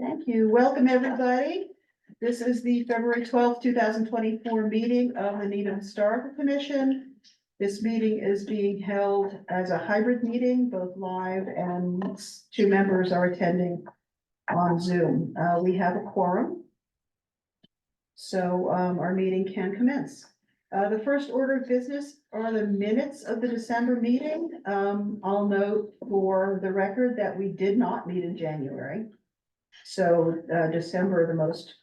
Thank you. Welcome, everybody. This is the February 12th, 2024 meeting of the Needham Historical Commission. This meeting is being held as a hybrid meeting, both live and two members are attending on Zoom. We have a quorum. So our meeting can commence. The first order of business are the minutes of the December meeting. I'll note for the record that we did not meet in January. So December, the most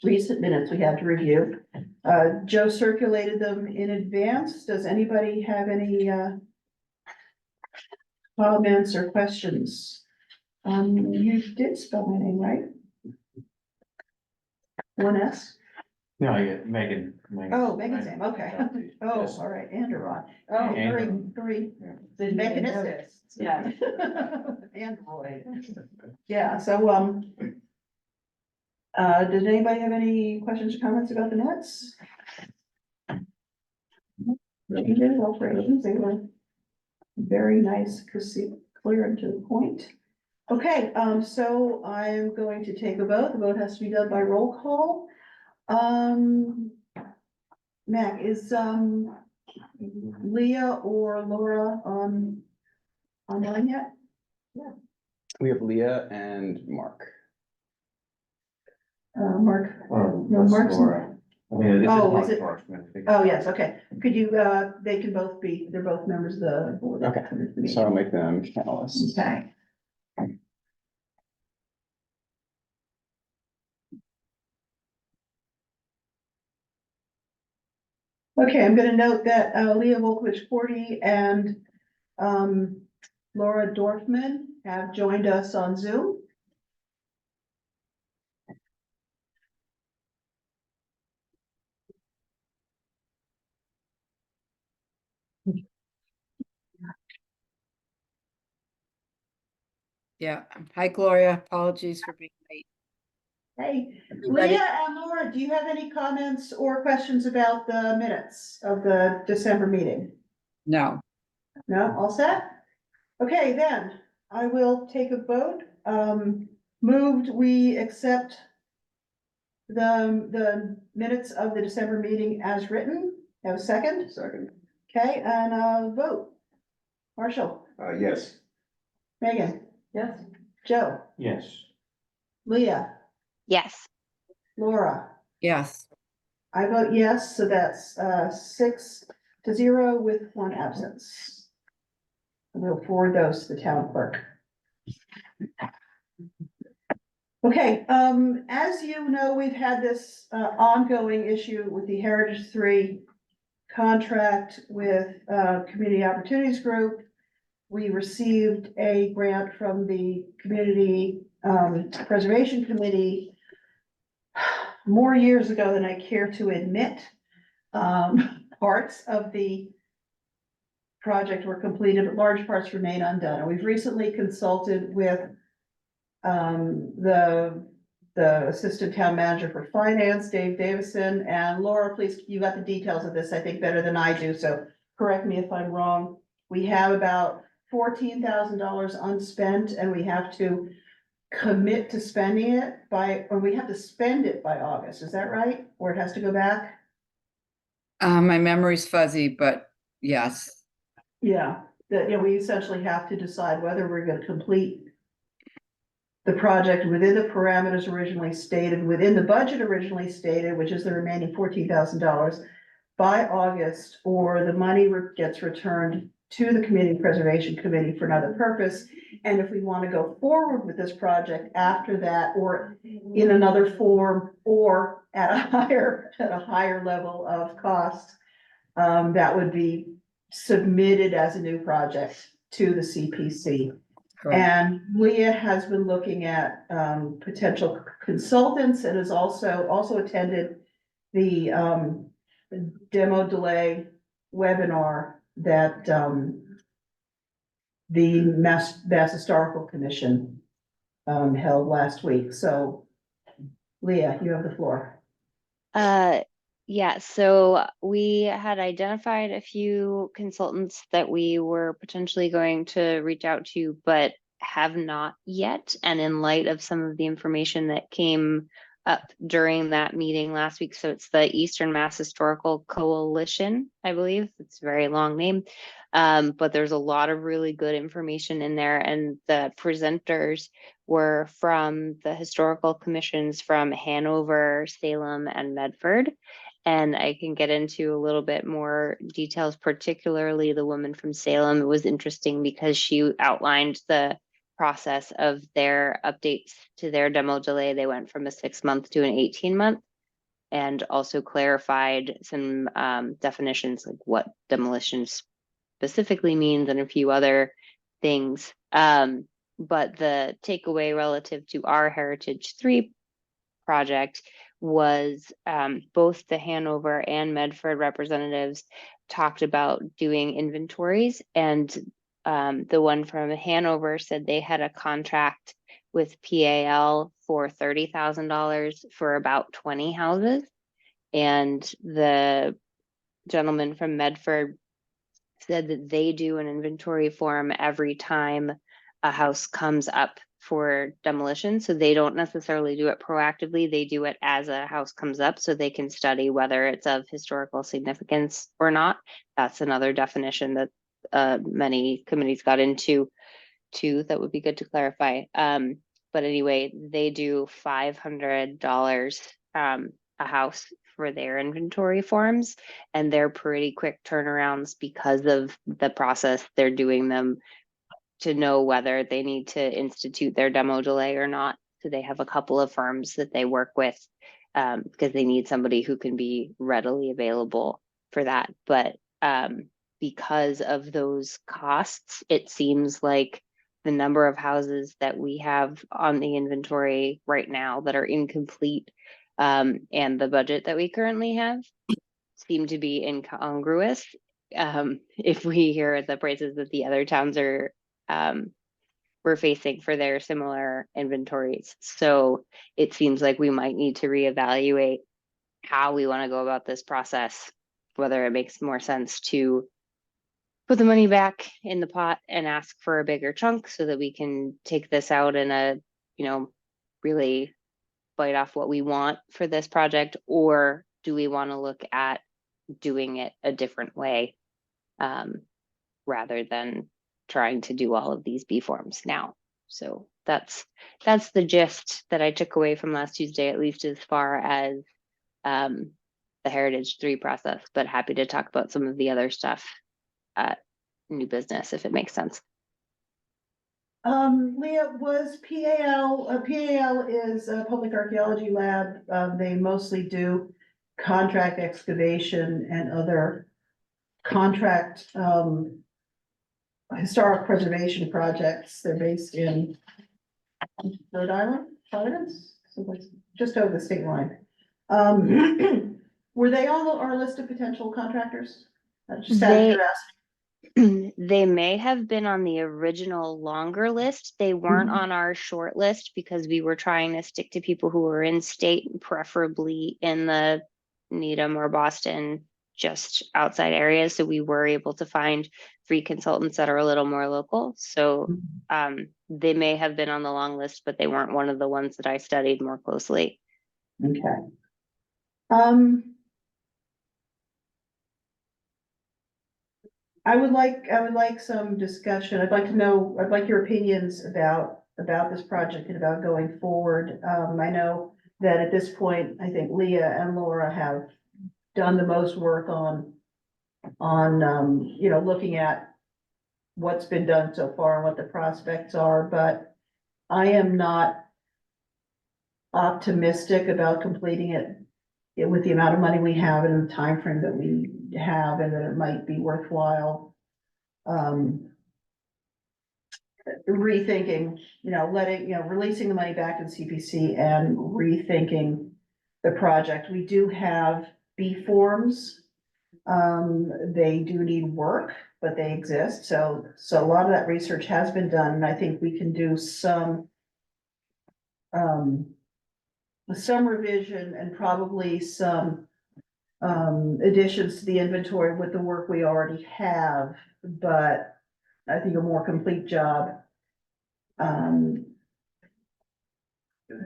recent minutes we have to review. Joe circulated them in advance. Does anybody have any comments or questions? You did spell my name right? One S? No, yeah, Megan. Oh, Megan's name, okay. Oh, Yes. all right, Android. Oh, very Yeah. mechanistic. Yeah. Android. Yeah, so, does anybody have any questions or comments about the minutes? They did well for Asians. They were very nice, clear and to the point. Okay, so I'm going to take a vote. The vote has to be done by roll call. Mac, is, Leah or Laura online yet? We have Leah and Mark. Mark, Oh, No, that's Mark's- Laura. I mean, this is Oh, Mark is it? first, I think. oh, yes, okay. Could you, they can both be, they're both members of the board. Okay. So I'll make them panelists. Okay. Okay, I'm gonna note that Leah Volkovich-Forty and Laura Dorfman have joined us on Zoom. Yeah, hi Gloria, apologies for being late. Hey, Ready? Leah and Laura, do you have any comments or questions about the minutes of the December meeting? No, No, all set? Okay, then, I will take a vote. Moved, we accept the minutes of the December meeting as written. Have a second? Second. Okay, and vote. Marshall, Yes. Megan? Yes. Joe, Yes. Leah, Yes. Laura? yes, I vote yes, so that's 6-0 with one absence. We'll forward those to the town clerk. Okay, as you know, we've had this ongoing issue with the Heritage 3 contract with Community Opportunities Group. We received a grant from the Community Preservation Committee more years ago than I care to admit. Parts of the project were completed, but large parts remain undone. And we've recently consulted with the Assistant Town Manager for Finance, Dave Davison, and Laura, please, you got the details of this, I think, better than I do, so correct me if I'm wrong. We have about $14,000 unspent, and we have to commit to spending it or we have to spend it by August, is that right? Or it has to go back? my memory's fuzzy, but yes, Yeah, that, we essentially have to decide whether we're gonna complete the project within the parameters originally stated, within the budget originally stated, which is the remaining $14,000 by August, or the money gets returned to the Community Preservation Committee for another purpose. And if we want to go forward with this project after that, or in another form, or at a higher level of cost, that would be submitted as a new project to the CPC. correct. And Leah has been looking at potential consultants and has also attended the demo delay webinar that the Mass Historical Commission held last week. So Leah, you have the floor. Yeah, so we had identified a few consultants that we were potentially going to reach out to, but have not yet. And in light of some of the information that came up during that meeting last week, so it's the Eastern Mass Historical Coalition, I believe. It's a very long name. But there's a lot of really good information in there, and the presenters were from the historical commissions from Hanover, Salem, and Medford. And I can get into a little bit more details, particularly the woman from Salem. It was interesting because she outlined the process of their updates to their demo delay. They went from a 6-month to an 18-month, and also clarified some definitions, like what demolition specifically means and a few other things. But the takeaway relative to our Heritage 3 project was both the Hanover and Medford representatives talked about doing inventories, and the one from Hanover said they had a contract with PAL for $30,000 for about 20 houses. And the gentleman from Medford said that they do an inventory form every time a house comes up for demolition. So they don't necessarily do it proactively. They do it as a house comes up so they can study whether it's of historical significance or not. That's another definition that many committees got into too. That would be good to clarify. But anyway, they do $500 a house for their inventory forms, and they're pretty quick turnarounds because of the process they're doing them to know whether they need to institute their demo delay or not. So they have a couple of firms that they work with because they need somebody who can be readily available for that. But because of those costs, it seems like the number of houses that we have on the inventory right now that are incomplete and the budget that we currently have seem to be incongruous. If we hear the prices that the other towns are we're facing for their similar inventories. So it seems like we might need to reevaluate how we want to go about this process, whether it makes more sense to put the money back in the pot and ask for a bigger chunk so that we can take this out in a, really bite off what we want for this project, or do we want to look at doing it a different way rather than trying to do all of these B forms now. So that's the gist that I took away from last Tuesday, at least as far as the Heritage 3 process, but happy to talk about some of the other stuff at new business if it makes sense. Leah, was PAL is a public archaeology lab. They mostly do contract excavation and other contract historic preservation projects. They're based in Rhode Island, Providence, someplace just over the state line. Were they on our list of potential contractors? Just out of curiosity. They may have been on the original longer list. They weren't on our short list because we were trying to stick to people who were in state, preferably in the Needham or Boston, just outside areas. So we were able to find 3 consultants that are a little more local. So they may have been on the long list, but they weren't one of the ones that I studied more closely. Okay. I would like some discussion. I'd like your opinions about this project and about going forward. I know that at this point, I think Leah and Laura have done the most work on looking at what's been done so far and what the prospects are, but I am not optimistic about completing it with the amount of money we have and the time frame that we have, and that it might be worthwhile rethinking, releasing the money back to the CPC and rethinking the project. We do have B forms. They do need work, but they exist. So a lot of that research has been done, and I think we can do some revision and probably some additions to the inventory with the work we already have, but I think a more complete job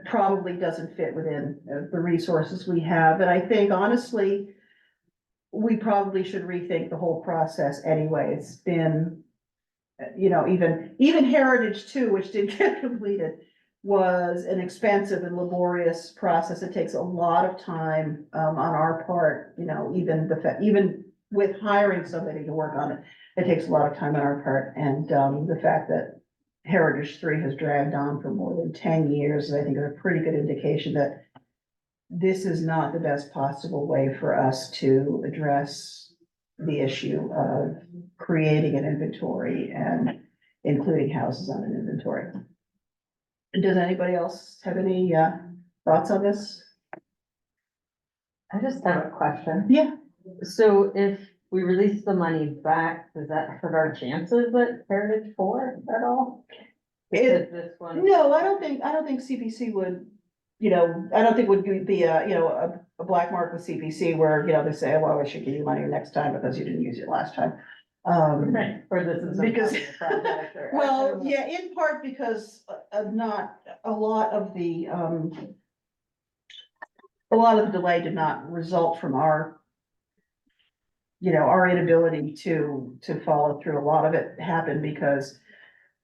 probably doesn't fit within the resources we have. And I think honestly, we probably should rethink the whole process anyway. It's been, even Heritage Two, which did get completed, was an expensive and laborious process. It takes a lot of time, on our part, even with hiring somebody to work on it, it takes a lot of time on our part. And, the fact that Heritage Three has dragged on for more than 10 years, I think, is a pretty good indication that this is not the best possible way for us to address the issue of creating an inventory and including houses on an inventory. Does anybody else have any thoughts on this? I just have a question. Yeah. So if we release the money back, does that hurt our chances at Heritage Four at all? Because this one. No, I don't think CPC would, I don't think would be a black mark with CPC where, they say, well, we should give you money next time because you didn't use it last time. Right, or this is. Because- Project or. I Well, don't know. yeah, in part because of not, a lot of the delay did not result from our inability to follow through. A lot of it happened because,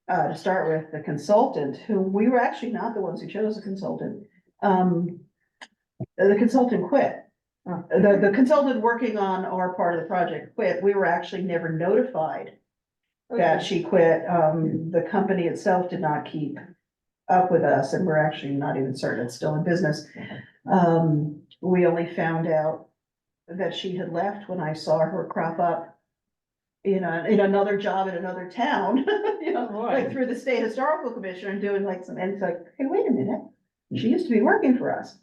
to start with, the consultant, who we were actually not the ones who chose the consultant, the consultant quit. Oh. The consultant working on our part of the project quit. We were actually never notified that Okay. she quit. The company itself did not keep up with us, and we're actually not even certain it's still in business. We only found out that she had left when I saw her crop up in another job in another town, like through the state historical commission and doing like some, and it's like, hey, wait a minute, she used to be working for us.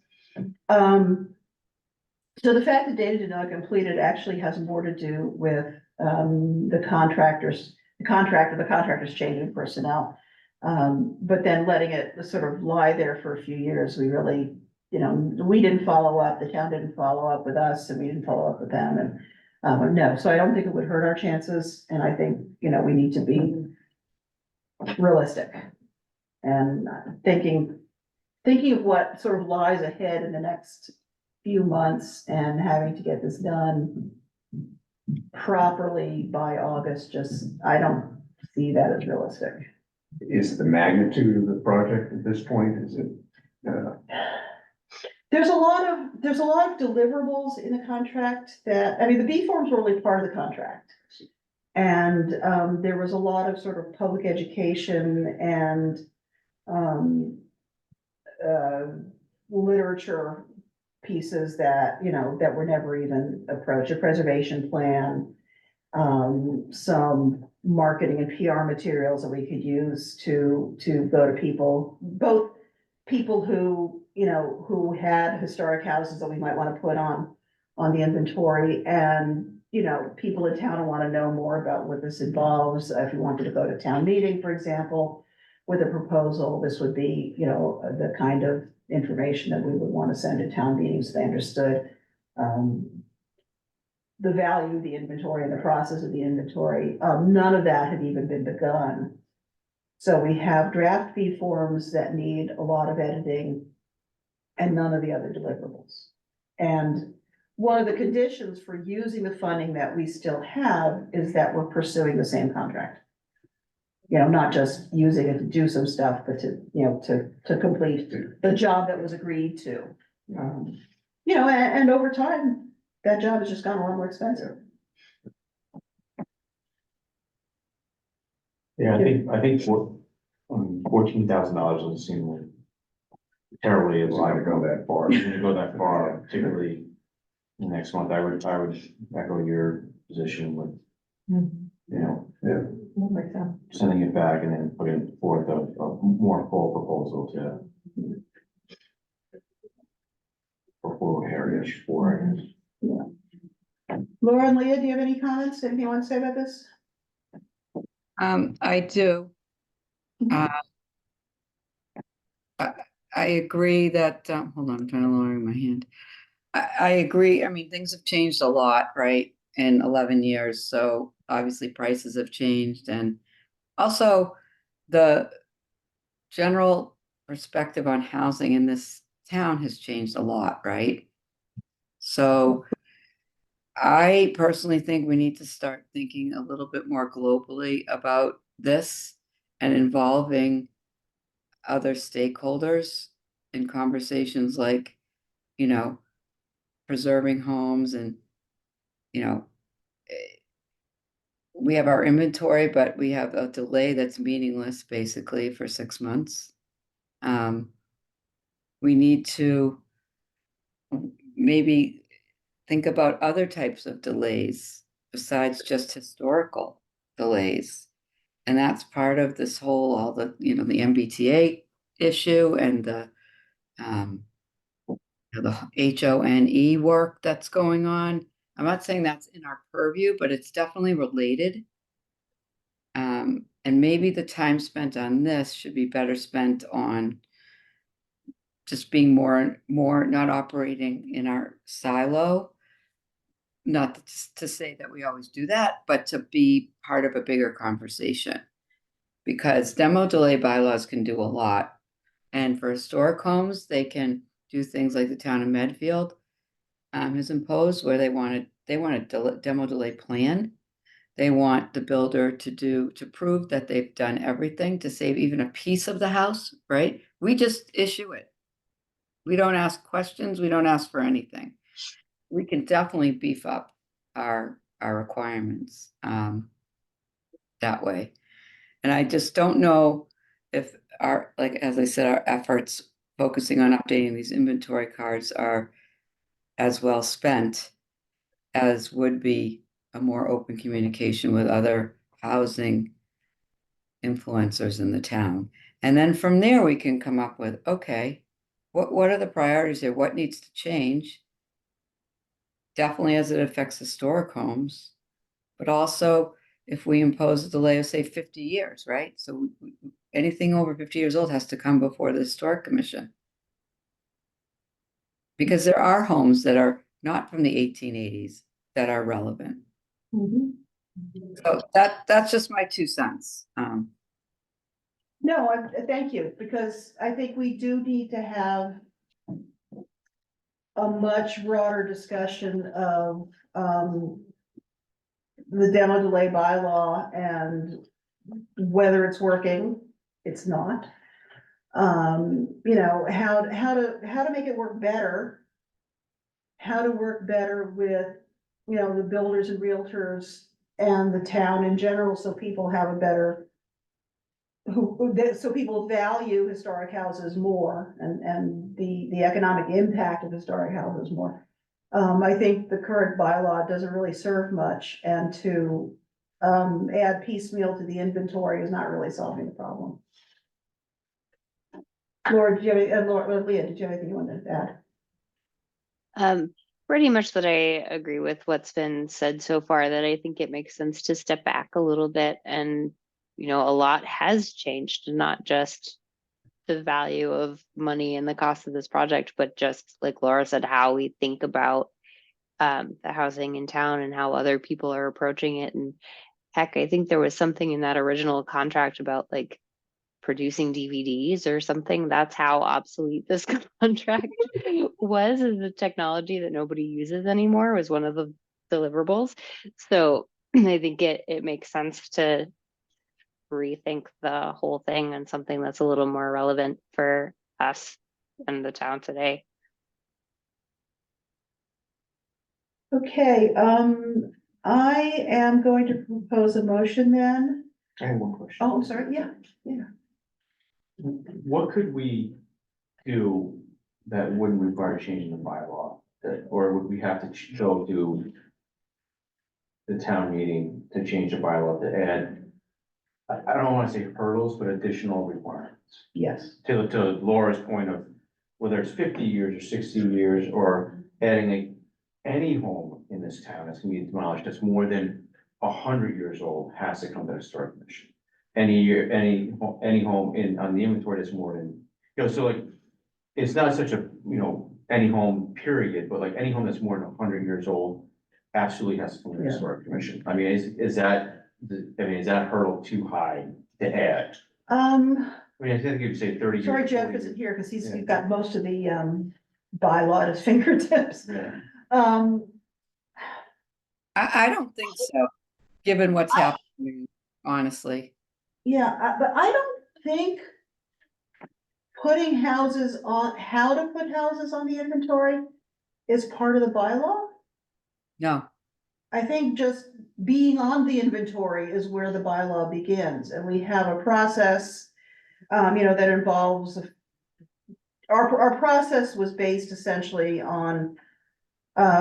So the fact that data did not complete it actually has more to do with, the contractors changing personnel. But then letting it sort of lie there for a few years, we really, we didn't follow up, the town didn't follow up with us, and we didn't follow up with them, and, no, so I don't think it would hurt our chances, and I think, we need to be realistic. And thinking of what sort of lies ahead in the next few months and having to get this done properly by August, I don't see that as realistic. Is the magnitude of the project at this point, is it, There's a lot of deliverables in the contract the B forms were only part of the contract. And, there was a lot of sort of public education and, literature pieces that, that were never even approached, a preservation plan, some marketing and PR materials that we could use to go to people, both people who, who had historic houses that we might want to put on the inventory, and, people in town who want to know more about what this involves. If you wanted to go to town meeting, for example, with a proposal, this would be, the kind of information that we would want to send to town meetings. They understood the value of the inventory and the process of the inventory. None of that had even been begun. So we have draft fee forms that need a lot of editing and none of the other deliverables. And one of the conditions for using the funding that we still have is that we're pursuing the same contract. Not just using it to do some stuff, but to complete the job that was agreed to. And over time, that job has just gotten a lot more expensive. Yeah, I think $14,000 doesn't seem like terribly it's not like gonna go that far? when you go that far, particularly next month. I would echo your position with, That makes sense. sending it back and then putting forth a more full proposal for Heritage for it. Laura and Leah, do you have any comments? Anything you want to say about this? I do. Mhm. I agree that, hold on, I'm trying to lower my hand. I agree. I mean, things have changed a lot, right, in 11 years. So obviously prices have changed, and also the general perspective on housing in this town has changed a lot, right? So I personally think we need to start thinking a little bit more globally about this and involving other stakeholders in conversations like, you know, preserving homes and, you know, we have our inventory, but we have a delay that's meaningless basically for 6 months. We need to maybe think about other types of delays besides just historical delays. And that's part of this whole, all the, you know, the MBTA issue and the HONE work that's going on. I'm not saying that's in our purview, but it's definitely related. And maybe the time spent on this should be better spent on just being more, not operating in our silo. Not to say that we always do that, but to be part of a bigger conversation. Because demo delay bylaws can do a lot. And for historic homes, they can do things like the town of Medfield has imposed where they want a demo delay plan. They want the builder to prove that they've done everything to save even a piece of the house, right? We just issue it. We don't ask questions. We don't ask for anything. We can definitely beef up our requirements that way. And I just don't know if our, like, as I said, our efforts focusing on updating these inventory cards are as well spent as would be a more open communication with other housing influencers in the town. And then from there, we can come up with, okay, what are the priorities here? What needs to change? Definitely as it affects historic homes, but also if we impose a delay of, say, 50 years, right? So anything over 50 years old has to come before the Historic Commission. Because there are homes that are not from the 1880s that are relevant. So that's just my 2 cents. No, thank you, because I think we do need to have a much broader discussion of, the demo delay bylaw and whether it's working, it's not. You know, how to make it work better. How to work better with, you know, the builders and realtors and the town in general, so people have a better, so people value historic houses more and the economic impact of historic houses more. I think the current bylaw doesn't really serve much, and to add piecemeal to the inventory is not really solving the problem. Laura, did you have Leah, did you have anything you wanted to add? Pretty much that I agree with what's been said so far, that I think it makes sense to step back a little bit. And, you know, a lot has changed, not just the value of money and the cost of this project, but just like Laura said, how we think about the housing in town and how other people are approaching it. And heck, I think there was something in that original contract about like producing DVDs or something. That's how obsolete this contract was, is the technology that nobody uses anymore was one of the deliverables. So I think it makes sense to rethink the whole thing and something that's a little more relevant for us and the town today. Okay, I am going to propose a motion then. I have one question. Oh, I'm sorry, yeah. What could we do that wouldn't require changing the bylaw? Or would we have to go to the town meeting to change the bylaw to add, I don't wanna say hurdles, but additional requirements? Yes. To Laura's point of whether it's 50 years or 60 years, or adding any home in this town that's gonna be demolished that's more than 100 years old has to come to the Historic Commission. Any home on the inventory that's more than, you know, so like, it's not such a, you know, any home period, but like any home that's more than 100 years old absolutely has to come to the Yeah. Historic Commission. I mean, is that hurdle too high to add? I mean, I think you'd say 30 years. Sorry, or Jeff 40 isn't years. here because he's Yeah. got most of the bylaw at his fingertips. Yeah. Um, I don't think so, given what's happening, honestly. yeah, but I don't think putting houses on, how to put houses on the inventory is part of the bylaw. No, I think just being on the inventory is where the bylaw begins, and we have a process, that involves. Our process was based essentially on,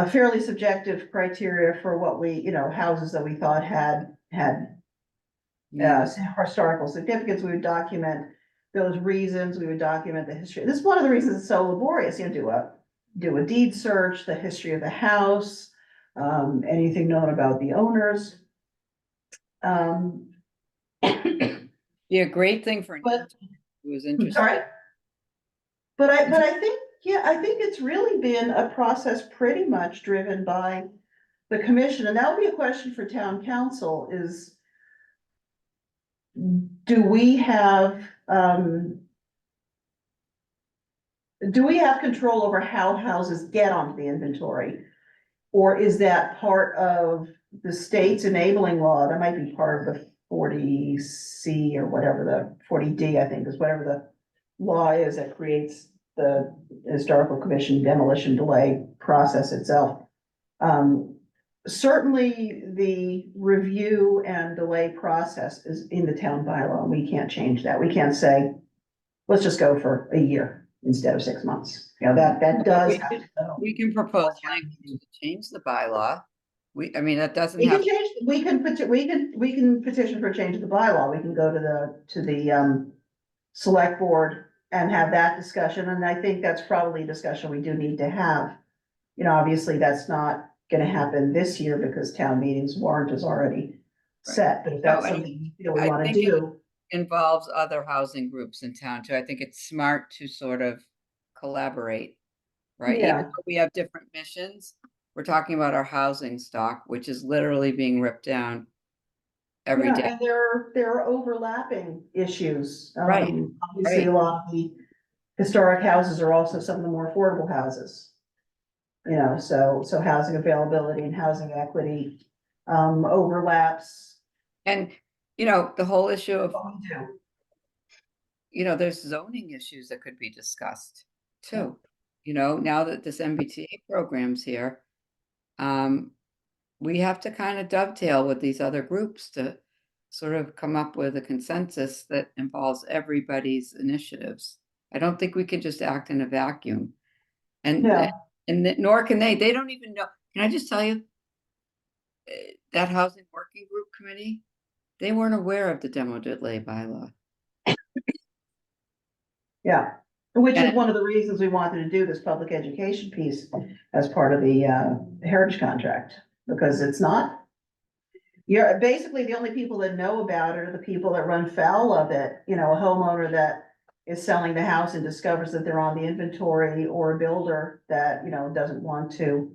fairly subjective criteria for what we, houses that we thought had, yeah, historical significance. We would document those reasons, we would document the history. This is one of the reasons it's so laborious, do a deed search, the history of the house, anything known about the owners. be a great thing for But- anyone who is interested. Sorry? But I think, yeah, I think it's really been a process pretty much driven by the commission, and that would be a question for town council is, do we have control over how houses get onto the inventory? Or is that part of the state's enabling law? That might be part of the 40C or whatever, the 40D, I think, is whatever the law is that creates the historical commission demolition delay process itself. Certainly the review and delay process is in the town bylaw. We can't change that. We can't say, let's just go for a year instead of 6 months. That does. have to go. We can propose language to change the bylaw. I mean, that doesn't We can have, change, we can petition for a change of the bylaw. We can go to the select board and have that discussion. And I think that's probably a discussion we do need to have. Obviously, that's not gonna happen this year because town meetings warrant is already set, but if that's No, and something we I wanna think it do. involves other housing groups in town too. I think it's smart to sort of collaborate, right? Even Yeah. though we have different missions, we're talking about our housing stock, which is literally being ripped down every Yeah, day. and there are overlapping issues. Right, Obviously, a lot of the historic houses are also some of the more affordable houses. So housing availability and housing equity, overlaps. And, the whole issue of, What we do. there's zoning issues that could be discussed too. Now that this MBTA program's here, we have to kind of dovetail with these other groups to sort of come up with a consensus that involves everybody's initiatives. I don't think we can just act in a vacuum. And, Yeah. nor can they don't even know. Can I just tell you? That housing working group committee, they weren't aware of the demo delay bylaw. Yeah, which is And- one of the reasons we wanted to do this public education piece as part of the heritage contract, because it's not. You're basically the only people that know about it are the people that run foul of it, a homeowner that is selling the house and discovers that they're on the inventory, or a builder that, doesn't want to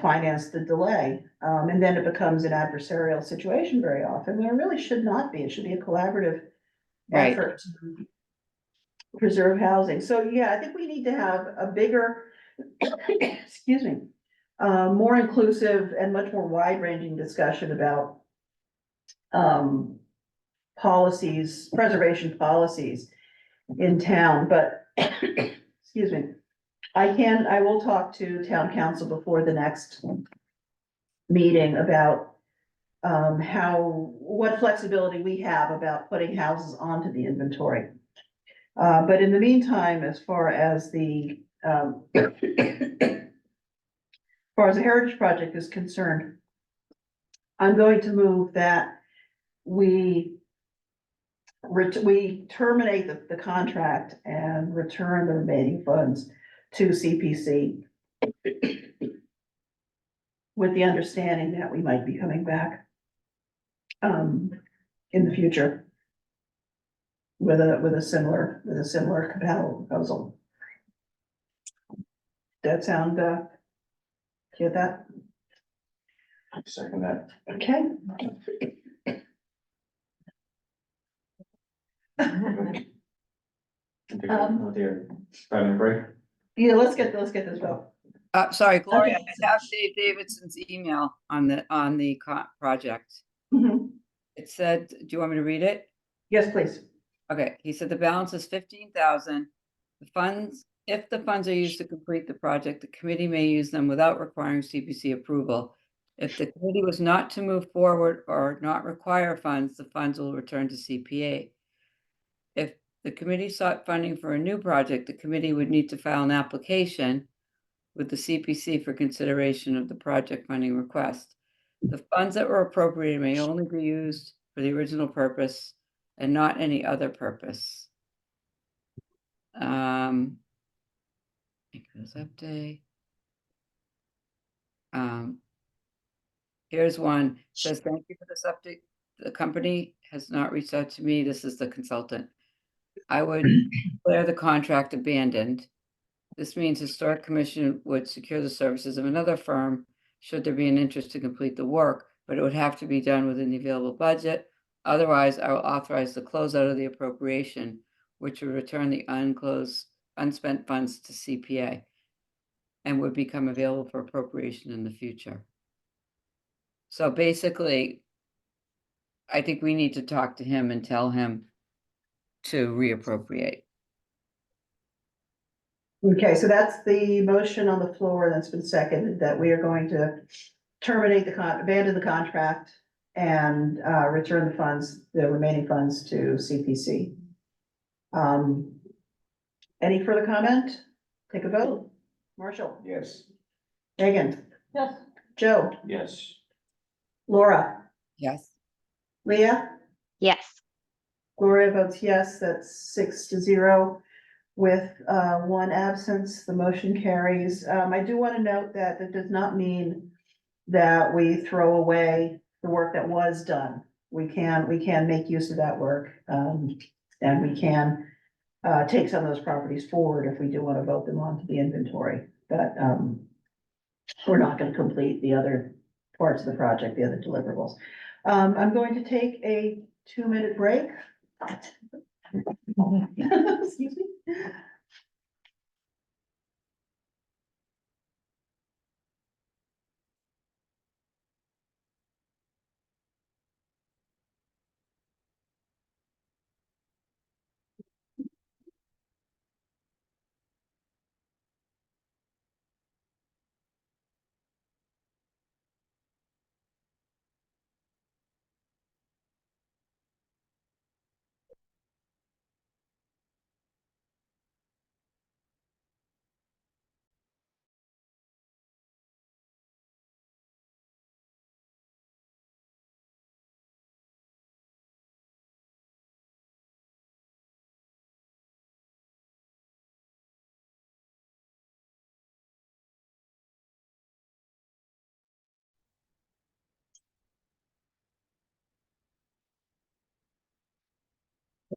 finance the delay. And then it becomes an adversarial situation very often, when it really should not be. It should be a collaborative Right. effort to preserve housing. So, yeah, I think we need to have a bigger, excuse me, more inclusive and much more wide-ranging discussion about policies, preservation policies in town, but excuse me, I will talk to town council before the next meeting about what flexibility we have about putting houses onto the inventory. But in the meantime, as far as the Heritage Project is concerned, I'm going to move that we terminate the contract and return the remaining funds to CPC with the understanding that we might be coming back in the future with a similar compatible proposal. That sound, get that? Second that. Okay. They're having a break. Yeah, let's get this vote. Sorry, Gloria, Okay. I have Dave Davidson's email on the project. Mhm. It said, do you want me to read it? Yes, please. Okay, he said the balance is 15,000. The funds, if the funds are used to complete the project, the committee may use them without requiring CPC approval. If the committee was not to move forward or not require funds, the funds will return to CPA. If the committee sought funding for a new project, the committee would need to file an application with the CPC for consideration of the project funding request. The funds that were appropriated may only be used for the original purpose and not any other purpose. Because update. Here's one, says, thank you for this update. The company has not reached out to me. This is the consultant. I would declare the contract abandoned. This means Historic Commission would secure the services of another firm should there be an interest to complete the work, but it would have to be done within the available budget. Otherwise, I will authorize the closeout of the appropriation, which would return the unspent funds to CPA and would become available for appropriation in the future. So basically, I think we need to talk to him and tell him to reappropriate. Okay, so that's the motion on the floor that's been seconded, that we are going to terminate abandon the contract and return the funds, the remaining funds to CPC. Any further comment? Take a vote. Marshall, Yes. Megan, Yes. Joe, Yes. Laura, Yes. Leah, Yes. Gloria votes yes, that's 6-0. With one absence, the motion carries. I do want to note that that does not mean that we throw away the work that was done. We can make use of that work, and we can take some of those properties forward if we do want to vote them onto the inventory. But we're not going to complete the other parts of the project, the other deliverables. I'm going to take a 2-minute break. Excuse me.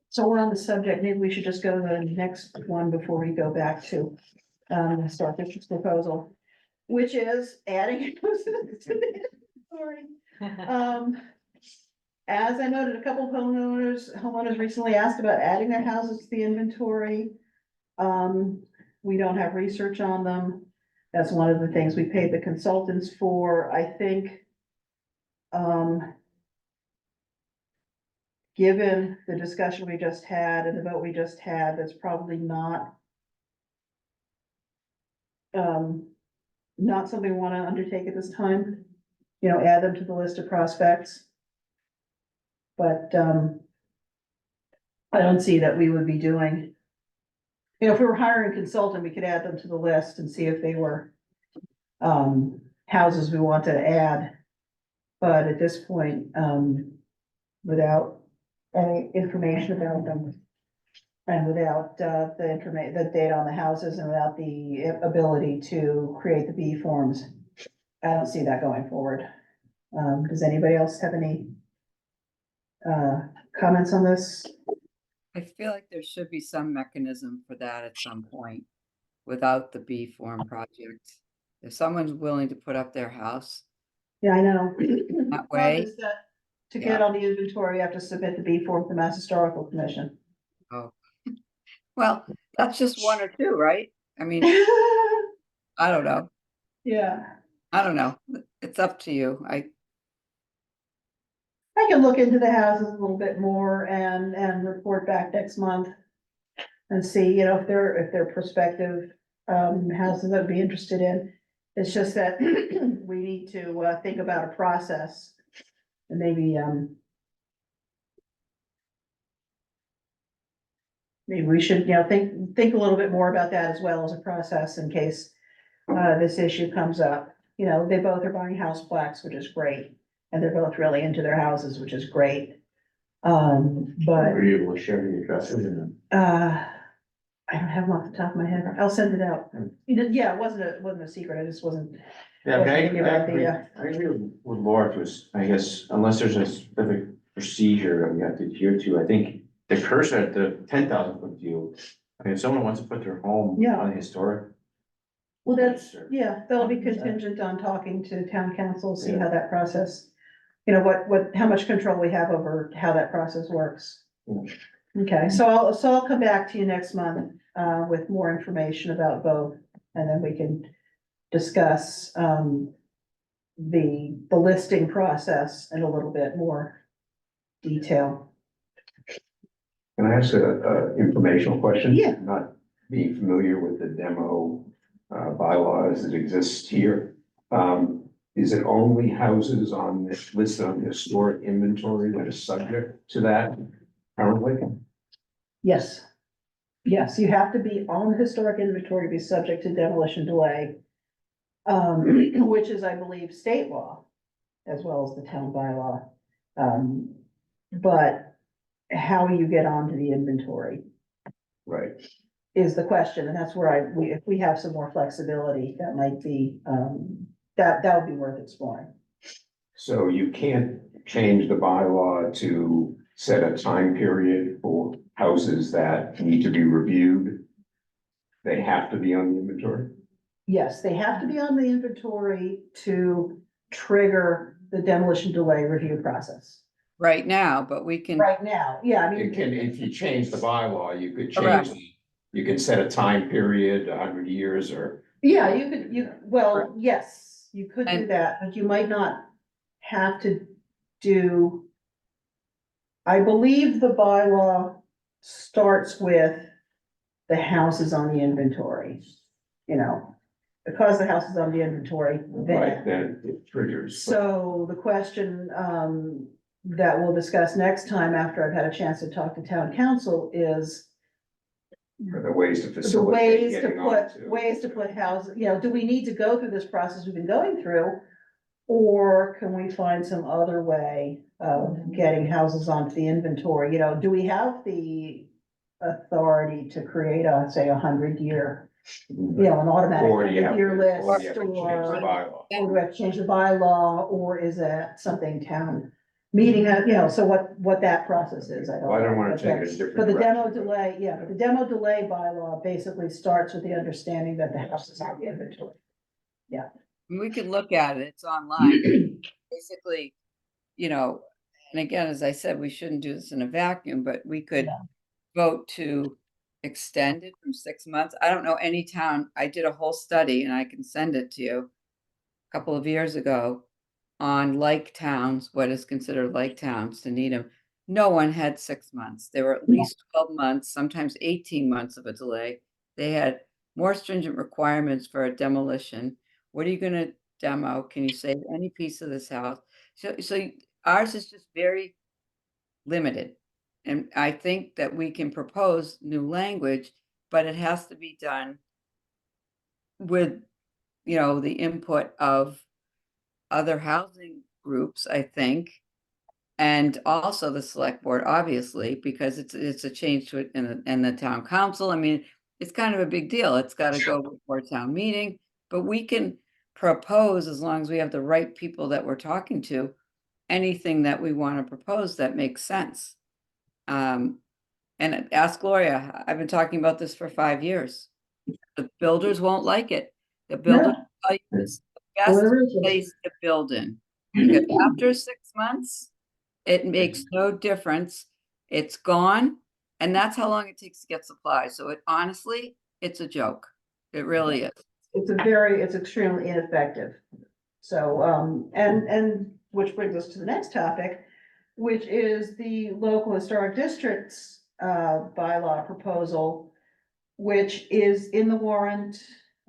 So we're on the subject, maybe we should just go to the next one before we go back to the Historic District's proposal, which is adding. Sorry. As I noted, a couple of homeowners recently asked about adding their houses to the inventory. We don't have research on them. That's one of the things we paid the consultants for, I think. Given the discussion we just had and the vote we just had, that's probably not something we want to undertake at this time. You know, add them to the list of prospects. But I don't see that we would be doing. You know, if we were hiring a consultant, we could add them to the list and see if they were houses we want to add. But at this point, without any information about them, and without the date on the houses, and without the ability to create the B forms, I don't see that going forward. Does anybody else have any comments on this? I feel like there should be some mechanism for that at some point without the B form project. If someone's willing to put up their house Yeah, I know. that way, To get on the inventory, you have to submit the B form to the Mass Historical Commission. Well, that's just one or two, right? I mean, I don't know. Yeah, I don't know. It's up to you. I can look into the houses a little bit more and report back next month. And see, you know, if they're prospective, houses I'd be interested in. It's just that we need to, think about a process. And maybe we should, you know, think a little bit more about that as well as a process in case, this issue comes up. You know, they both are buying house plaques, which is great, and they're both really into their houses, which is great. But, Are you able to share the addresses and? I don't have them off the top of my head. I'll send it out. Yeah, it wasn't a secret. I just wasn't. Yeah, but I Thinking about the, agree with Laura to, I guess, unless there's a specific procedure that we have to adhere to, I think the cursor at the 10,000 foot view. I mean, if someone wants to put their home Yeah. on historic. Well, that's, register, yeah, that'll be contingent on talking to town council, see Yeah. how that process, you know, how much control we have over how that process works. Yeah. Okay, so I'll come back to you next month, with more information about both, and then we can discuss, the listing process in a little bit more detail. Can I ask a informational question? Yeah. Not being familiar with the demo bylaws that exist here. Is it only houses on this listed on the historic inventory that is subject to that currently? Yes. Yes, you have to be on the historic inventory to be subject to demolition delay. Which is, I believe, state law as well as the town bylaw. But how you get onto the inventory Right. is the question, and that's where if we have some more flexibility, that might be, that would be worth exploring. So you can't change the bylaw to set a time period for houses that need to be reviewed? They have to be on the inventory? Yes, they have to be on the inventory to trigger the demolition delay review process. right now, but we can, Right now, yeah, I It mean, can, if you change the bylaw, you could Correct. change, you can set a time period, 100 years or. yeah, well, yes, you could do And- that, but you might not have to do. I believe the bylaw starts with the houses on the inventory, you know, because the house is on the inventory, Right, then. then it triggers. So the question, that we'll discuss next time after I've had a chance to talk to town council is Are there ways to the facilitate ways to getting onto? put houses, you know, do we need to go through this process we've been going through? Or can we find some other way of getting houses onto the inventory? You know, do we have the authority to create say, 100-year, you know, an automatic Or do you have 100-year to, or list, you have to change the or bylaw? do we have to change the bylaw, or is that something town meeting, you know, so what that process is, I don't know. Well, I don't wanna But take it a that's- different But the demo direction, but- delay, yeah, but the demo delay bylaw basically starts with the understanding that the house is on the inventory. we can look at it, it's online. Basically, you know, and again, as I said, we shouldn't do this in a vacuum, but we could Yeah. vote to extend it from 6 months. I don't know any town, I did a whole study and I can send it to you a couple of years ago on like towns, what is considered like towns to Needham. No one had 6 months. There were at least 12 months, sometimes 18 months of a delay. They had more stringent requirements for a demolition. What are you gonna demo? Can you save any piece of this house? So ours is just very limited. And I think that we can propose new language, but it has to be done with, you know, the input of other housing groups, I think. And also the select board, obviously, because it's a change to it in the town council. I mean, it's kind of a big deal. It's got to go before a town meeting, but we can propose, as long as we have the right people that we're talking to, anything that we want to propose that makes sense. And ask Gloria, I've been talking about this for 5 years. The builders won't like it. The builders No. tell you it's the For best the reason. place to build in. Because after 6 months, it makes no difference. It's gone And that's how long it takes to get supplies. So it honestly, it's a joke. It really is. It's extremely ineffective. So, and which brings us to the next topic, which is the local historic districts, bylaw proposal, which is in the warrant,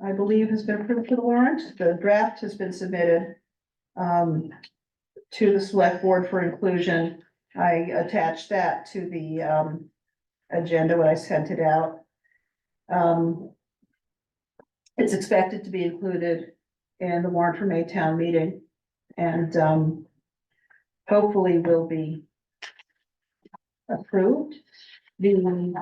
I believe has been approved for the warrant. The draft has been submitted, to the select board for inclusion. I attached that to the, agenda when I sent it out. It's expected to be included in the warrant for May town meeting and, hopefully will be approved. The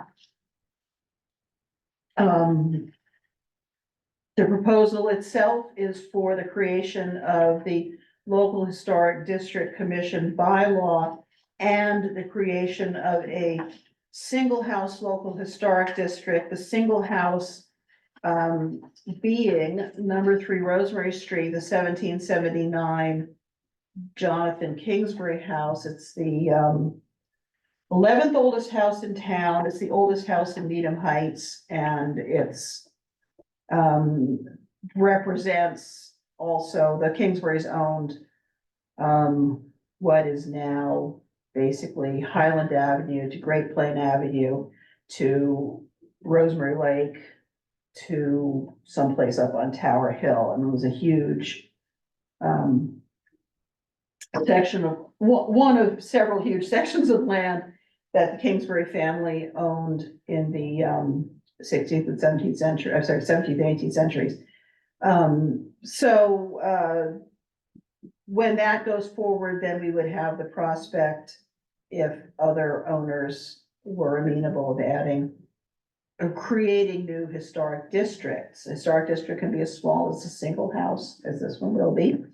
proposal itself is for the creation of the local historic district commission bylaw and the creation of a single house local historic district, the single house being number 3 Rosemary Street, the 1779 Jonathan Kingsbury house. It's the 11th oldest house in town. It's the oldest house in Needham Heights, and it's represents also the Kingsbury's owned what is now basically Highland Avenue to Great Plain Avenue to Rosemary Lake to someplace up on Tower Hill. And it was a huge section of one of several huge sections of land that the Kingsbury family owned in the 16th and 17th century, I'm sorry, 17th and 18th centuries. When that goes forward, then we would have the prospect, if other owners were amenable of adding or creating new historic districts. A historic district can be as small as a single house, as this one will be,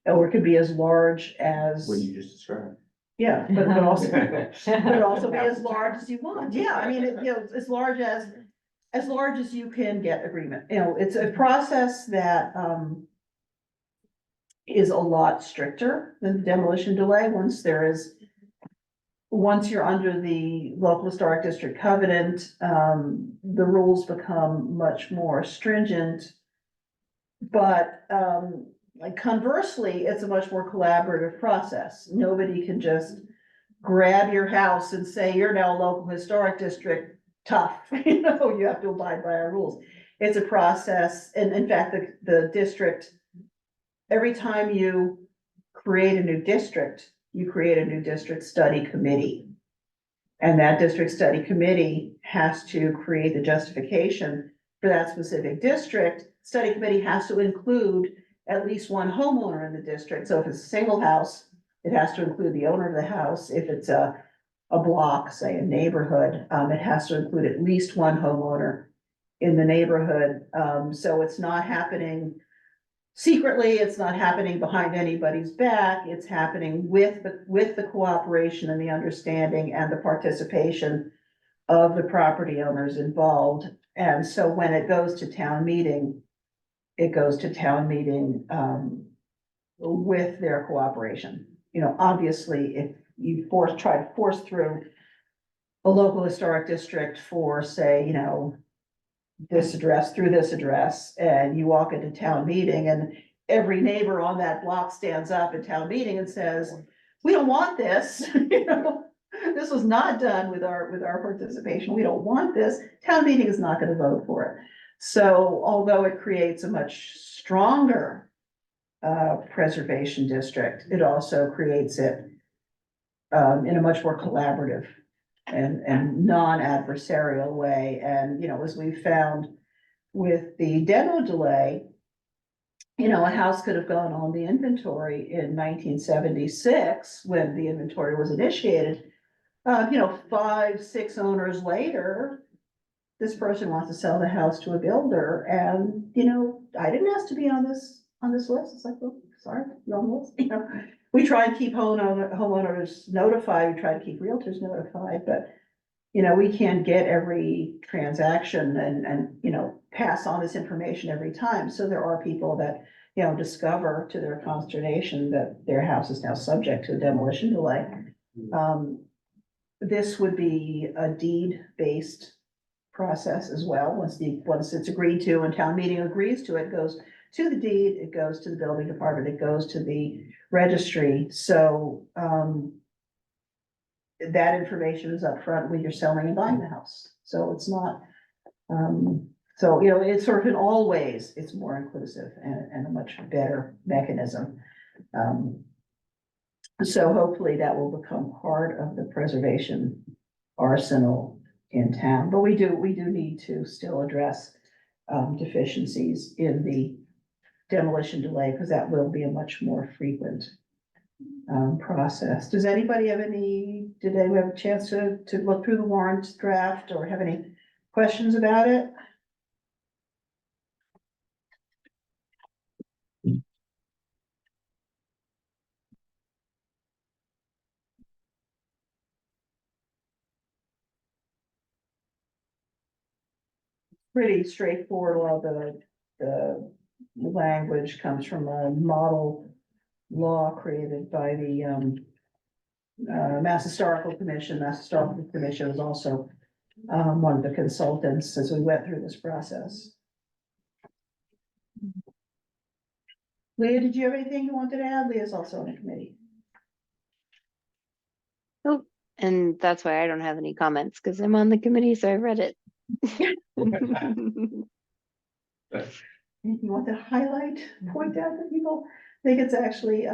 or it could be as large as. What you just described. Yeah, but also be as large as you want. Yeah, I mean, as large as you can get agreement. It's a process that is a lot stricter than the demolition delay. Once you're under the local historic district covenant, the rules become much more stringent. But like conversely, it's a much more collaborative process. Nobody can just grab your house and say, you're now a local historic district, tough, you have to abide by our rules. It's a process, and in fact, the district, every time you create a new district, you create a new district study committee. And that district study committee has to create the justification for that specific district. Study committee has to include at least one homeowner in the district. So if it's a single house, it has to include the owner of the house. If it's a block, say a neighborhood, it has to include at least one homeowner in the neighborhood. So it's not happening secretly, it's not happening behind anybody's back. It's happening with the cooperation and the understanding and the participation of the property owners involved. And so when it goes to town meeting, it goes to town meeting with their cooperation. Obviously, if you try to force through a local historic district for, say, this address through this address, and you walk into town meeting and every neighbor on that block stands up at town meeting and says, we don't want this, this was not done with our participation. We don't want this. Town meeting is not going to vote for it. So although it creates a much stronger preservation district, it also creates it in a much more collaborative and non-adversarial way. And, as we found with the demo delay, a house could have gone on the inventory in 1976 when the inventory was initiated. 5, 6 owners later, this person wants to sell the house to a builder, and, I didn't ask to be on this list. It's like, well, sorry, you're on the list, We try and keep homeowners notified, we try to keep realtors notified, but, we can't get every transaction and pass on this information every time. So there are people that, discover to their consternation that their house is now subject to a demolition delay. this would be a deed-based process as well. Once it's agreed to and town meeting agrees to it, it goes to the deed, it goes to the building department, it goes to the registry. So, that information is upfront when you're selling and buying the house. So it's not, so, you know, it's sort of in all ways, it's more inclusive and a much better mechanism. So hopefully that will become part of the preservation arsenal in town, but we do need to still address deficiencies in the demolition delay, because that will be a much more frequent process. Does anybody have did anyone have a chance to look through the warrant draft or have any questions about it? Pretty straightforward. A lot of the language comes from a model law created by the Mass Historical Commission. Mass Historical Commission was also one of the consultants as we went through this process. Leah, did you have anything you wanted to add? Leah's also on the committee. Nope. And that's why I don't have any comments, because I'm on the committee, so I read it. Anything you want to highlight, point out to people? I think it's actually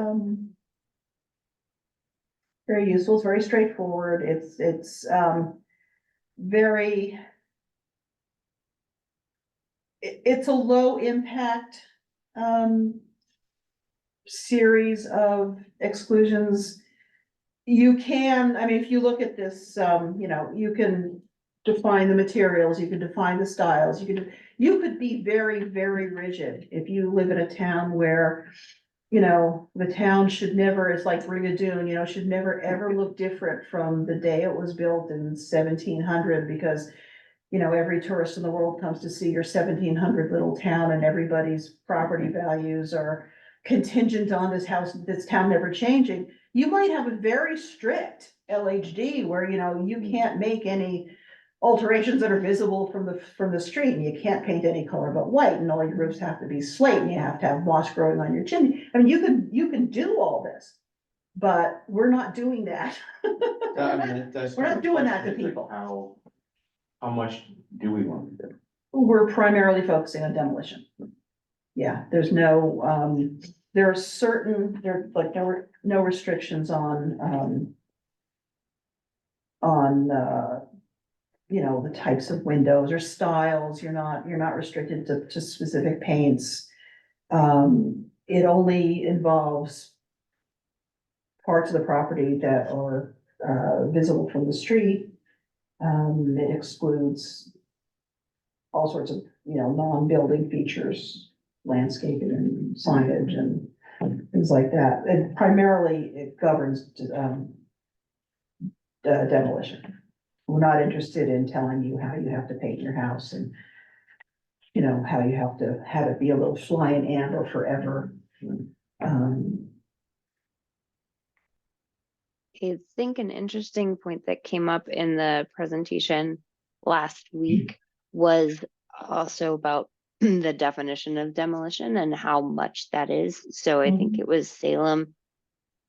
very useful. It's very straightforward. It's very. It's a low impact series of exclusions. You can, I mean, if you look at this, you know, you can define the materials, you can define the styles, you could be very, very rigid if you live in a town where, you know, the town should never, it's like Brigadoon, you know, should never ever look different from the day it was built in 1700, because, you know, every tourist in the world comes to see your 1700 little town, and everybody's property values are contingent on this town never changing. You might have a very strict LHD where, you know, you can't make any alterations that are visible from the street, and you can't paint any color but white, and all your roofs have to be slate, and you have to have moss growing on your chimney. I mean, you can do all this, but we're not doing that. We're not doing that to people. How much do we want to do? We're primarily focusing on demolition. Yeah, there's no, there are no restrictions on, you know, the types of windows or styles. You're not restricted to specific paints. It only involves parts of the property that are, visible from the street. It excludes all sorts of, you know, non-building features, landscaping and signage and things like that. And primarily it governs demolition. We're not interested in telling you how you have to paint your house and, you know, how you have to have it be a little flying amber forever. I think an interesting point that came up in the presentation last week was also about the definition of demolition and how much that is. So I think it was Salem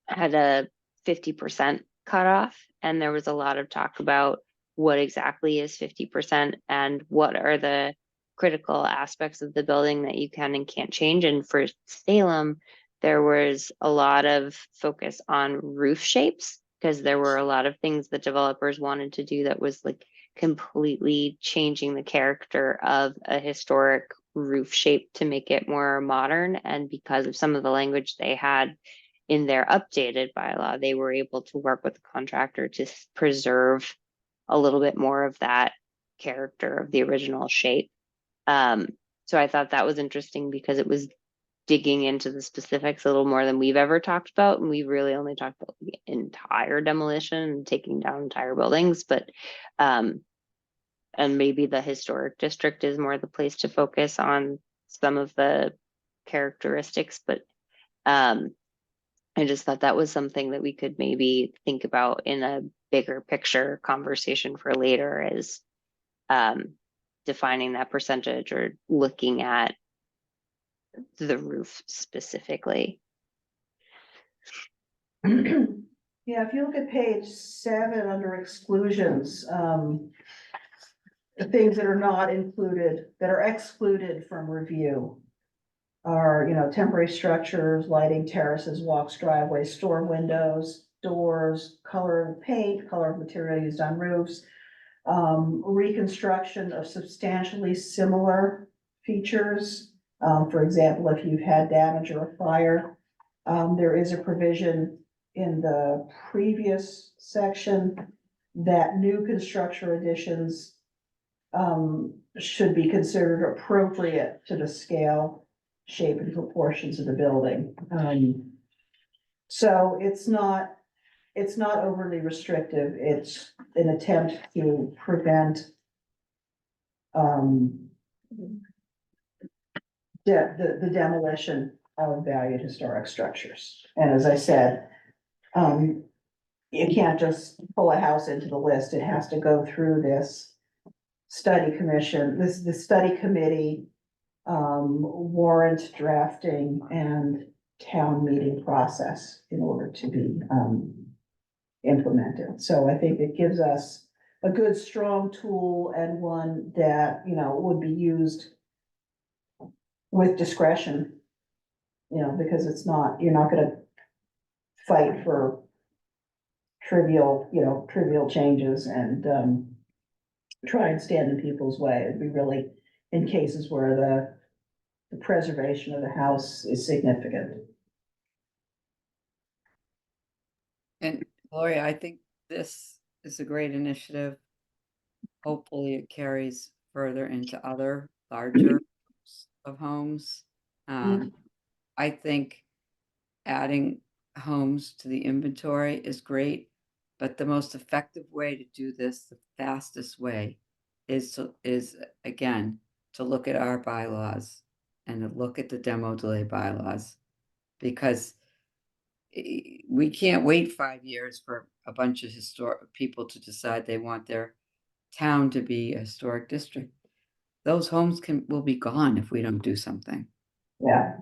had a 50% cutoff, and there was a lot of talk about what exactly is 50% and what are the critical aspects of the building that you can and can't change. And for Salem, there was a lot of focus on roof shapes, because there were a lot of things that developers wanted to do that was like completely changing the character of a historic roof shape to make it more modern. And because of some of the language they had in their updated bylaw, they were able to work with the contractor to preserve a little bit more of that character of the original shape. So I thought that was interesting because it was digging into the specifics a little more than we've ever talked about. And we really only talked about the entire demolition and taking down entire buildings, but, and maybe the historic district is more the place to focus on some of the characteristics, but, I just thought that was something that we could maybe think about in a bigger picture conversation for later is defining that percentage or looking at the roof specifically. Yeah, if you look at page 7 under exclusions, the things that are not included, that are excluded from review are, temporary structures, lighting, terraces, walks, driveways, storm windows, doors, color of paint, color of material used on roofs, reconstruction of substantially similar features. For example, if you've had damage or a fire, there is a provision in the previous section that new construction additions should be considered appropriate to the scale, shape, and proportions of the building. So it's not overly restrictive. It's an attempt to prevent the demolition of valued historic structures. And as I said, you can't just pull a house into the list. It has to go through this study commission, the study committee, warrant drafting and town meeting process in order to be implemented. So I think it gives us a good, strong tool and one that, would be used with discretion, because you're not gonna fight for trivial changes and try and stand in people's way. It'd be really in cases where the preservation of the house is significant. And Gloria, I think this is a great initiative. Hopefully it carries further into other larger groups of homes. I think adding homes to the inventory is great, but the most effective way to do this, the fastest way, is again, to look at our bylaws and to look at the demo delay bylaws. Because we can't wait 5 years for a bunch of historic people to decide they want their town to be a historic district. Those homes will be gone if we don't do something. Yeah.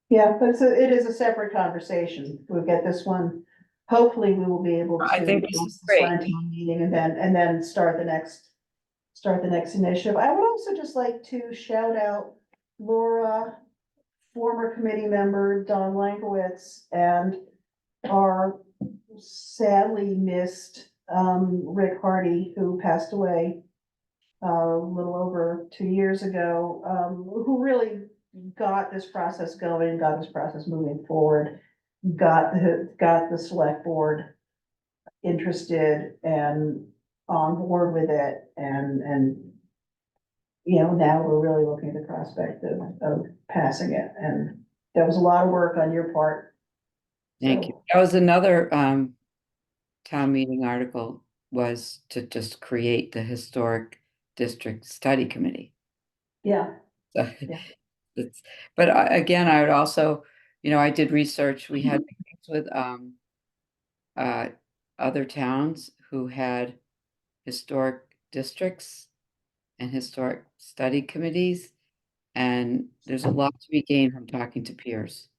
Yeah, but it is a separate conversation. We'll get this one. Hopefully we will be able to. I think this is pass great. one town meeting and then start the next initiative. I would also just like to shout out Laura, former committee member Don Lankowitz, and our sadly missed Rick Hardy, who passed away a little over 2 years ago, who really got this process going, got this process moving forward, got the select board interested and on board with it, and now we're really looking at the prospect of passing it, and that was a lot of work on your part. Thank you. That was another town meeting article, was to just create the historic district study committee. Yeah, So Yeah. but again, I would also, I did research. We had meetings with other towns who had historic districts and historic study committees, and there's a lot to be gained from talking to peers.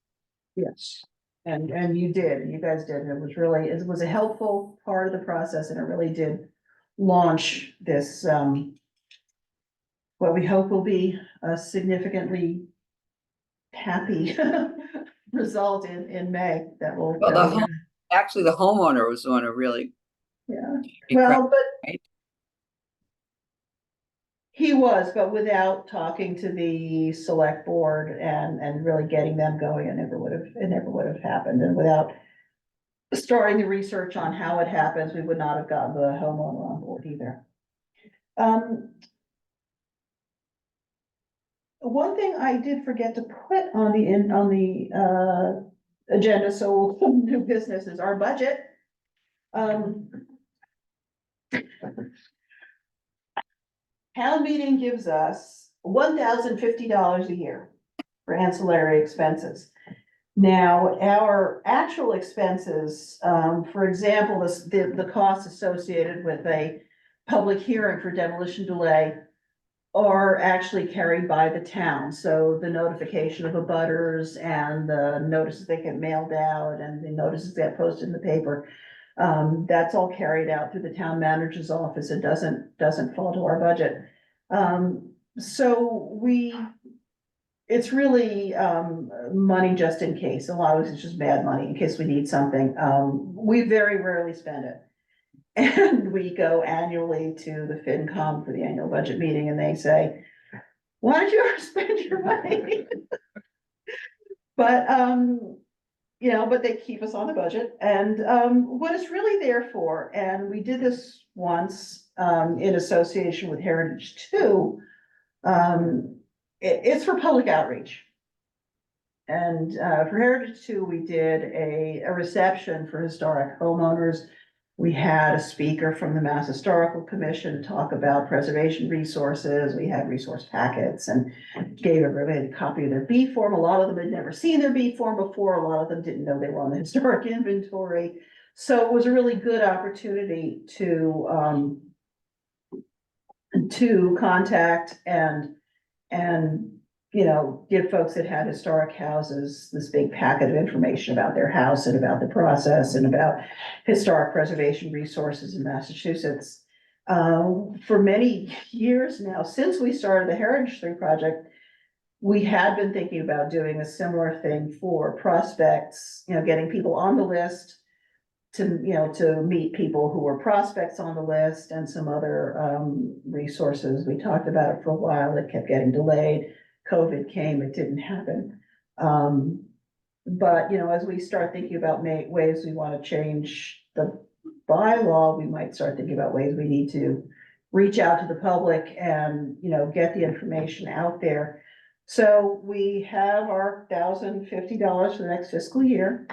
yes. And you guys did, and it was a helpful part of the process, and it really did launch this, what we hope will be a significantly happy result in May that will. Well, actually, the homeowner was the one who really. Yeah, be well, crap- but right? he was, but without talking to the select board and really getting them going, it never would have happened, and without starting the research on how it happens, we would not have gotten the homeowner on board either. One thing I did forget to put on the agenda, so new business is our budget. Town meeting gives us $1,050 a year for ancillary expenses. Now, our actual expenses, for example, the costs associated with a public hearing for demolition delay are actually carried by the town, so the notification of abutters and the notices that get mailed out and the notices that get posted in the paper. That's all carried out through the town manager's office. It doesn't fall to our budget. So it's really, money just in case. A lot of it's just bad money in case we need something. We very rarely spend it. And we go annually to the FinCom for the annual budget meeting and they say, why don't you ever spend your money? But, you know, but they keep us on the budget and, what it's really there for, and we did this once, in association with Heritage Two. It's for public outreach. And, for Heritage Two, we did a reception for historic homeowners. We had a speaker from the Mass Historical Commission talk about preservation resources. We had resource packets and gave everybody a copy of their B form. A lot of them had never seen their B form before. A lot of them didn't know they were on the historic inventory. So it was a really good opportunity to contact and, you know, give folks that had historic houses this big packet of information about their house and about the process and about historic preservation resources in Massachusetts. For many years now, since we started the Heritage 3 project, we had been thinking about doing a similar thing for prospects, you know, getting people on the list to, you know, to meet people who were prospects on the list and some other, resources. We talked about it for a while. It kept getting delayed. COVID came, it didn't happen. But, you know, as we start thinking about ways we want to change the bylaw, we might start thinking about ways we need to reach out to the public and, you know, get the information out there. So we have our $1,050 for the next fiscal year.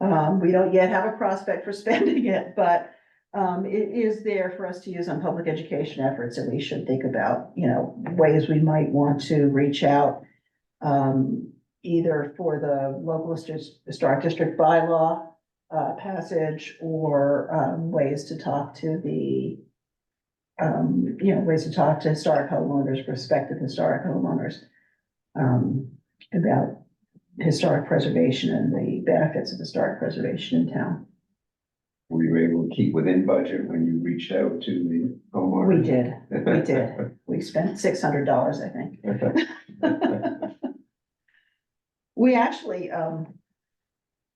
We don't yet have a prospect for spending it, but it is there for us to use on public education efforts, and we should think about, you know, ways we might want to reach out. Either for the local historic district bylaw passage or ways to talk to the, you know, ways to talk to historic homeowners, prospective historic homeowners about historic preservation and the benefits of historic preservation in town. Were you able to keep within budget when you reached out to the homeowner? We did. We spent $600, I think. We actually,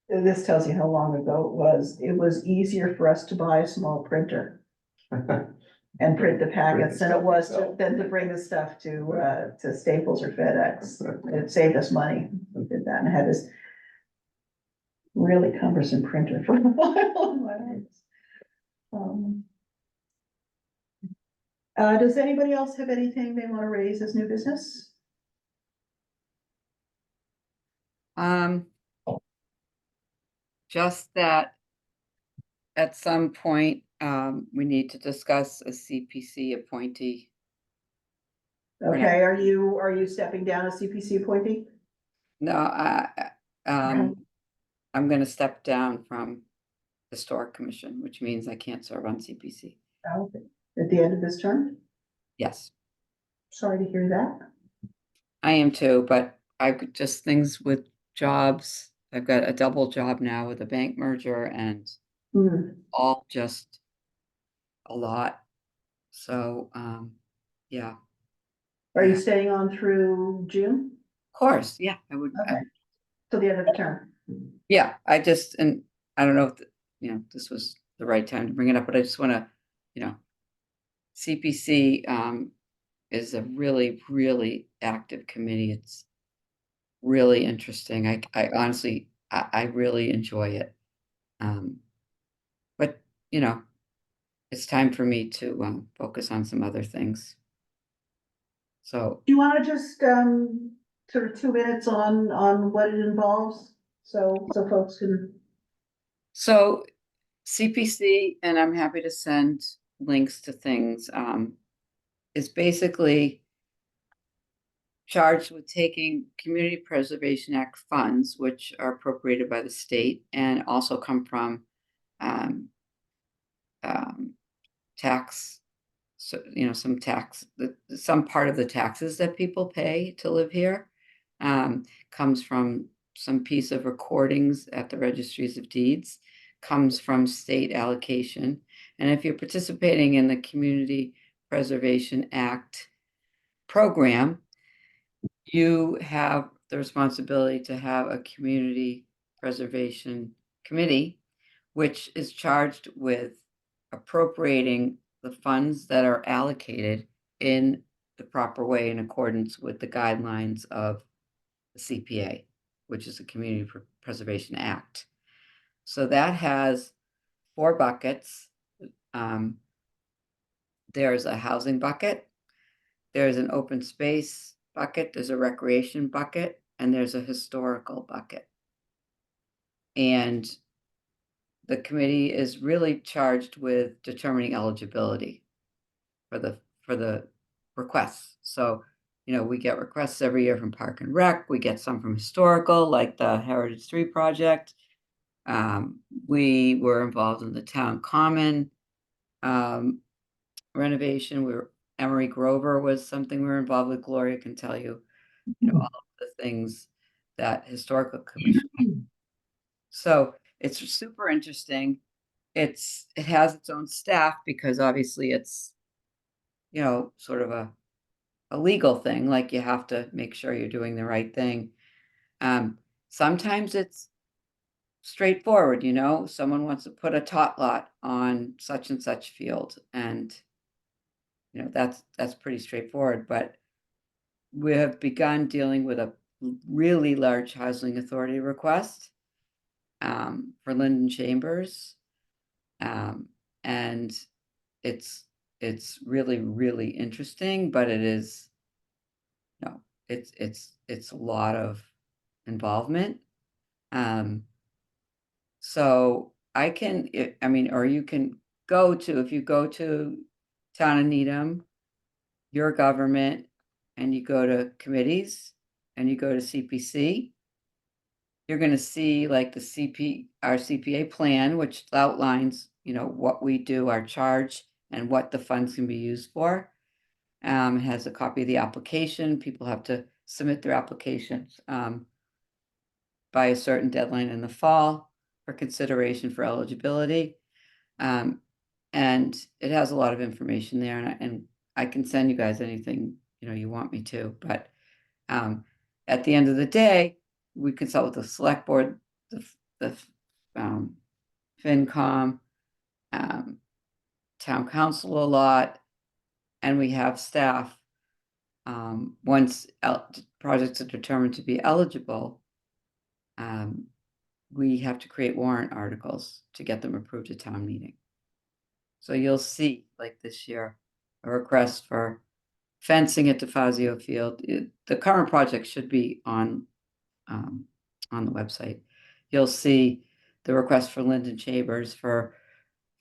this tells you how long ago it was. It was easier for us to buy a small printer and print the packets than it was than to bring the stuff to Staples or FedEx. It saved us money. We did that and had this really cumbersome printer for a while. Does anybody else have anything they want to raise as new business? Just that at some point, we need to discuss a CPC appointee. Okay, are you stepping down as CPC appointee? No, I'm gonna step down from Historic Commission, which means I can't serve on CPC. Okay. At the end of this term? Yes, Sorry to hear that. I am too, but I could just things with jobs. I've got a double job now with a bank merger and all just a lot. So, yeah. Are you staying on through June? Of course, yeah, I would. Okay. Till the end of the term. Yeah, I just, and I don't know if, you know, this was the right time to bring it up, but I just wanna, you know, CPC, is a really, really active committee. It's really interesting. I honestly, I really enjoy it. But, you know, it's time for me to, focus on some other things. So, Do you want to just, sort of 2 minutes on what it involves? So folks can, so CPC, and I'm happy to send links to things, is basically charged with taking Community Preservation Act funds, which are appropriated by the state and also come from um, tax, so, some tax, some part of the taxes that people pay to live here comes from some piece of recordings at the registries of deeds, comes from state allocation. And if you're participating in the Community Preservation Act program, you have the responsibility to have a community preservation committee, which is charged with appropriating the funds that are allocated in the proper way in accordance with the guidelines of the CPA, which is the Community Preservation Act. So that has 4 buckets. There's a housing bucket, there's an open space bucket, there's a recreation bucket, and there's a historical bucket. And the committee is really charged with determining eligibility for the requests. So, we get requests every year from Park and Rec. We get some from historical, like the Heritage 3 project. We were involved in the town common renovation. Emery Grover was something we were involved with. Gloria can tell you, all of the things that historical commission. So it's super interesting. It has its own staff because obviously it's, sort of a legal thing, like you have to make sure you're doing the right thing. Sometimes it's straightforward, someone wants to put a tot lot on such and such field, and that's pretty straightforward. But we have begun dealing with a really large housing authority request for Linden Chambers. And it's really, really interesting, but it is, it's a lot of involvement. So I can, or you can if you go to Town of Needham, your government, and you go to committees and you go to CPC, you're going to see like our CPA plan, which outlines, what we do, our charge, and what the funds can be used for. It has a copy of the application. People have to submit their applications by a certain deadline in the fall for consideration for eligibility. And it has a lot of information there, and I can send you guys anything, you want me to, but at the end of the day, we consult with the select board, the FinCom, town council a lot, and we have staff. Once projects are determined to be eligible, we have to create warrant articles to get them approved at town meeting. So you'll see, like this year, a request for fencing at DeFazio Field. The current project should be on the website. You'll see the request for Linden Chambers for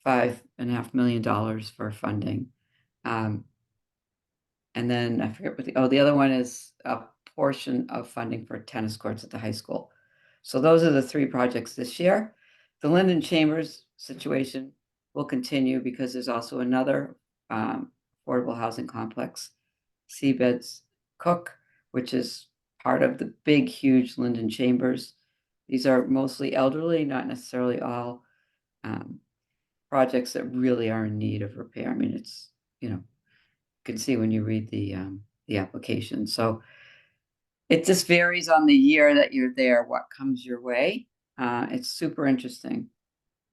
$5.5 million for funding. And then I forget what the other one is a portion of funding for tennis courts at the high school. So those are the 3 projects this year. The Linden Chambers situation will continue because there's also another affordable housing complex, Seabeds Cook, which is part of the big, huge Linden Chambers. These are mostly elderly, not necessarily all projects that really are in need of repair. It's, you can see when you read the application. So it just varies on the year that you're there, what comes your way. It's super interesting.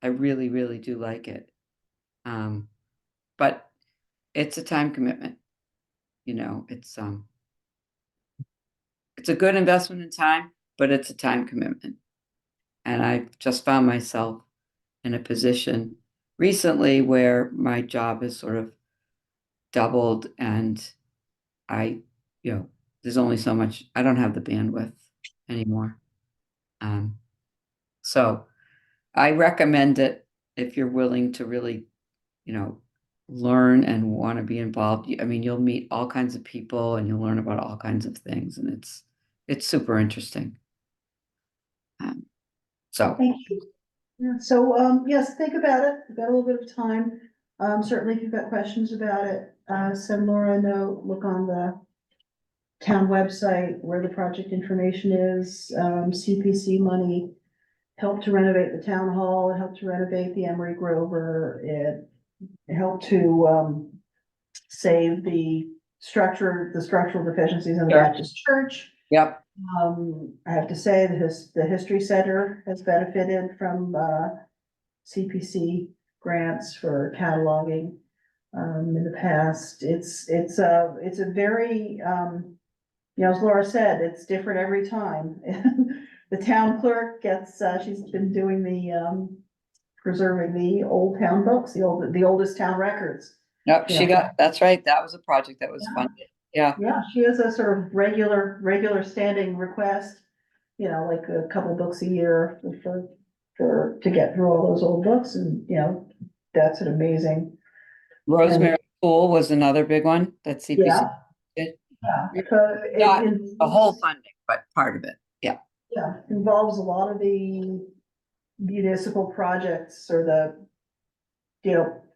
I really, really do like it. But it's a time commitment. It's a good investment in time, but it's a time commitment. And I just found myself in a position recently where my job has sort of doubled, and there's only so much, I don't have the bandwidth anymore. So I recommend it if you're willing to really, learn and want to be involved. I mean, you'll meet all kinds of people and you'll learn about all kinds of things, and it's super interesting. So, Thank you. Yeah, so, yes, think about it. We've got a little bit of time. Certainly if you've got questions about it, send Laura a note, look on the town website where the project information is, CPC money helped to renovate the town hall, it helped to renovate the Emery Grover, it helped to, save the structural deficiencies in the Sure. Baptist church. yep, I have to say that the History Center has benefited from, CPC grants for cataloging, in the past. It's a very, as Laura said, it's different every time. The town clerk gets, she's been doing preserving the old town books, the oldest town records. yep, Yeah. that's right, that was a project that was Yeah. funded, yeah. Yeah, she has a sort of regular standing request, like a couple books a year to get through all those old books and, that's an amazing. Rosemary Pool was another big one that CPC Yeah. did. Yeah, because Not it the whole funding, but part of it, yeah. Yeah, involves a lot of the municipal projects or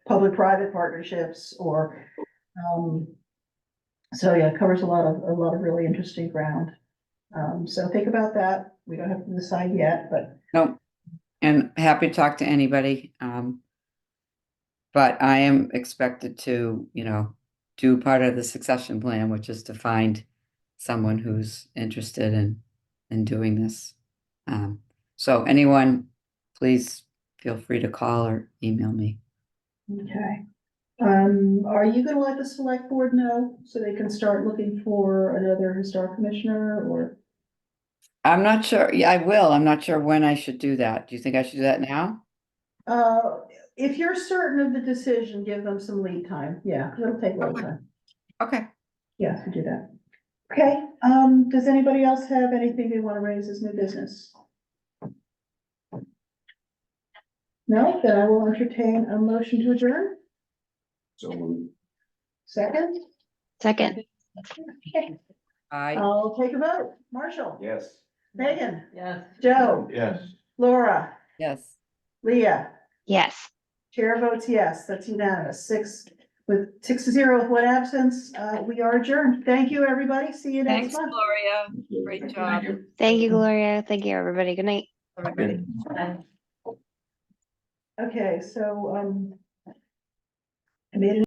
public-private partnerships or, so yeah, it covers a lot of really interesting ground. So think about that. We don't have to decide yet, but No, and happy to talk to anybody. But I am expected to, do part of the succession plan, which is to find someone who's interested in doing this. So anyone, please feel free to call or email me. okay. Are you gonna let the select board know so they can start looking for another historic commissioner or? I'm not sure. Yeah, I will. I'm not sure when I should do that. Do you think I should do that now? If you're certain of the decision, give them some lead time. Yeah, 'cause it'll take a little time. Okay. Yes, we do that. Okay, does anybody else have anything they want to raise as new business? No, then I will entertain a motion to adjourn. So Second? Second, Okay, I. I'll take a vote. Marshall? yes. Megan? Yes. Joe? Yes. Laura? Yes. Leah? yes. Chair votes yes, that's unanimous. 6 to 0 with one absence. We are adjourned. Thank you, everybody. See you next Thanks, month. Gloria. Great job. Thank you, Gloria. Thank you, everybody. Good night. Everybody. Okay, so, I made an